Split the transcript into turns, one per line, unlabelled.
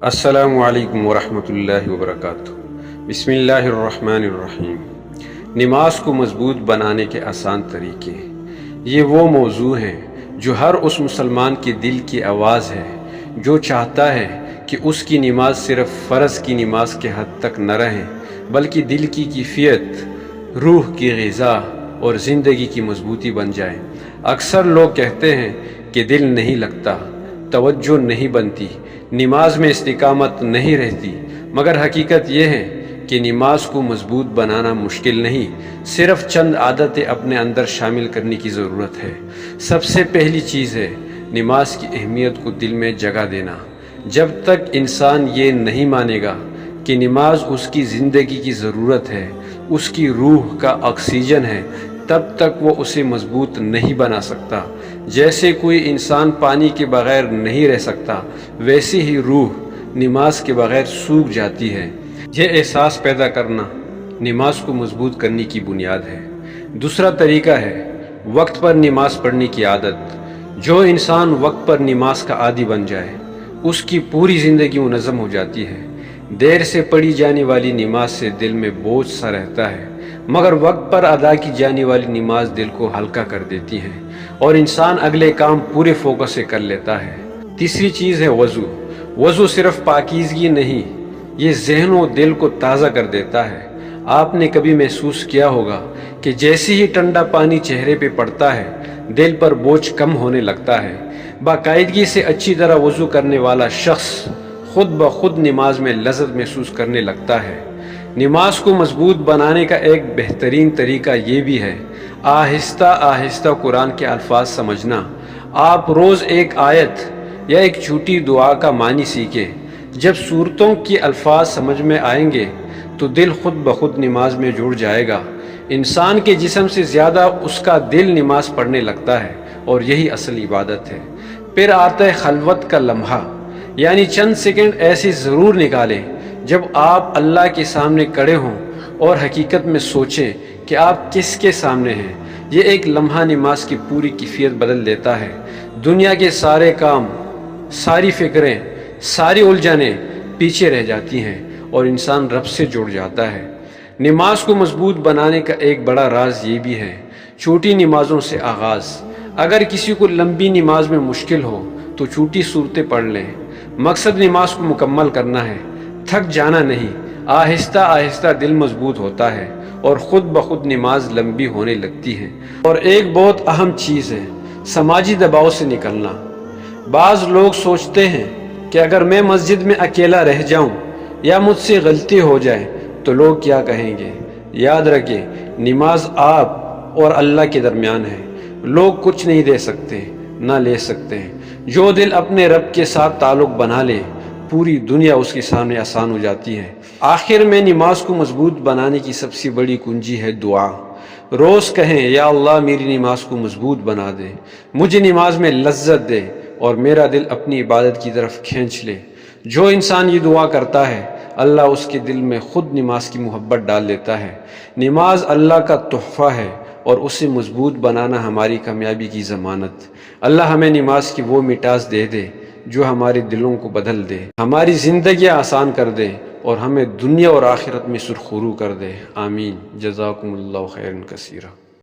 السلام علیکم ورحمۃ اللہ وبرکاتہ۔ بسم اللہ الرحمن الرحیم۔ نماز کو مضبوط بنانے کے آسان طریقے، یہ وہ موضوع ہیں جو ہر اس مسلمان کے دل کی آواز ہے جو چاہتا ہے کہ اس کی نماز صرف فرض کی نماز کے حد تک نہ رہے بلکہ دل کی کیفیت، روح کی غذا اور زندگی کی مضبوطی بن جائے۔ اکثر لوگ کہتے ہیں کہ دل نہیں لگتا، توجہ نہیں بنتی، نماز میں استقامت نہیں رہتی، مگر حقیقت یہ ہے کہ نماز کو مضبوط بنانا مشکل نہیں، صرف چند عادتیں اپنے اندر شامل کرنے کی ضرورت ہے۔ سب سے پہلی چیز ہے نماز کی اہمیت کو دل میں جگہ دینا۔ جب تک انسان یہ نہیں مانے گا کہ نماز اس کی زندگی کی ضرورت ہے، اس کی روح کا آکسیجن ہے، تب تک وہ اسے مضبوط نہیں بنا سکتا۔ جیسے کوئی انسان پانی کے بغیر نہیں رہ سکتا، ویسے ہی روح نماز کے بغیر سوکھ جاتی ہے۔ یہ احساس پیدا کرنا نماز کو مضبوط کرنے کی بنیاد ہے۔ دوسرا طریقہ ہے وقت پر نماز پڑھنے کی عادت۔ جو انسان وقت پر نماز کا عادی بن جائے، اس کی پوری زندگی منظم ہو جاتی ہے۔ دیر سے پڑھی جانے والی نماز سے دل میں بوجھ سا رہتا ہے، مگر وقت پر ادا کی جانے والی نماز دل کو ہلکا کر دیتی ہے اور انسان اگلے کام پورے فوکس سے کر لیتا ہے۔ تیسری چیز ہے وضو۔ وضو صرف پاکیزگی نہیں، یہ ذہن و دل کو تازہ کر دیتا ہے۔ آپ نے کبھی محسوس کیا ہوگا کہ جیسے ہی ٹھنڈا پانی چہرے پہ پڑتا ہے، دل پر بوجھ کم ہونے لگتا ہے۔ باقاعدگی سے اچھی طرح وضو کرنے والا شخص خود بخود نماز میں لذت محسوس کرنے لگتا ہے۔ نماز کو مضبوط بنانے کا ایک بہترین طریقہ یہ بھی ہے آہستہ آہستہ قرآن کے الفاظ سمجھنا۔ آپ روز ایک آیت یا ایک چھوٹی دعا کا معنی سیکھیں۔ جب سورتوں کے الفاظ سمجھ میں آئیں گے تو دل خود بخود نماز میں جڑ جائے گا۔ انسان کے جسم سے زیادہ اس کا دل نماز پڑھنے لگتا ہے اور یہی اصل عبادت ہے۔ پھر آتا ہے خلوت کا لمحہ، یعنی چند سیکنڈ ایسے ضرور نکالیں جب آپ اللہ کے سامنے کھڑے ہوں اور حقیقت میں سوچیں کہ آپ کس کے سامنے ہیں۔ یہ ایک لمحہ نماز کی پوری کیفیت بدل دیتا ہے۔ دنیا کے سارے کام، ساری فکریں، ساری الجھنیں پیچھے رہ جاتی ہیں اور انسان رب سے جڑ جاتا ہے۔ نماز کو مضبوط بنانے کا ایک بڑا راز یہ بھی ہے چھوٹی نمازوں سے آغاز۔ اگر کسی کو لمبی نماز میں مشکل ہو تو چھوٹی صورتیں پڑھ لیں۔ مقصد نماز کو مکمل کرنا ہے، تھک جانا نہیں۔ آہستہ آہستہ دل مضبوط ہوتا ہے اور خود بخود نماز لمبی ہونے لگتی ہے۔ اور ایک بہت اہم چیز ہے سماجی دباؤ سے نکلنا۔ بعض لوگ سوچتے ہیں کہ اگر میں مسجد میں اکیلا رہ جاؤں یا مجھ سے غلطی ہو جائے تو لوگ کیا کہیں گے۔ یاد رکھیں، نماز آپ اور اللہ کے درمیان ہے۔ لوگ کچھ نہیں دے سکتے، نہ لے سکتے ہیں۔ جو دل اپنے رب کے ساتھ تعلق بنا لے، پوری دنیا اس کے سامنے آسان ہو جاتی ہے۔ آخر میں نماز کو مضبوط بنانے کی سب سے بڑی کنجی ہے دعا۔ روز کہیں یا اللہ میری نماز کو مضبوط بنا دے، مجھے نماز میں لذت دے اور میرا دل اپنی عبادت کی طرف کھینچ لے۔ جو انسان یہ دعا کرتا ہے، اللہ اس کے دل میں خود نماز کی محبت ڈال دیتا ہے۔ نماز اللہ کا تحفہ ہے اور اسے مضبوط بنانا ہماری کامیابی کی ضمانت۔ اللہ ہمیں نماز کی وہ مٹاس دے دے جو ہمارے دلوں کو بدل دے، ہماری زندگی آسان کر دے اور ہمیں دنیا اور آخرت میں سرخرو کر دے۔ آمین۔ جزاکم اللہ خیرا کثیرا۔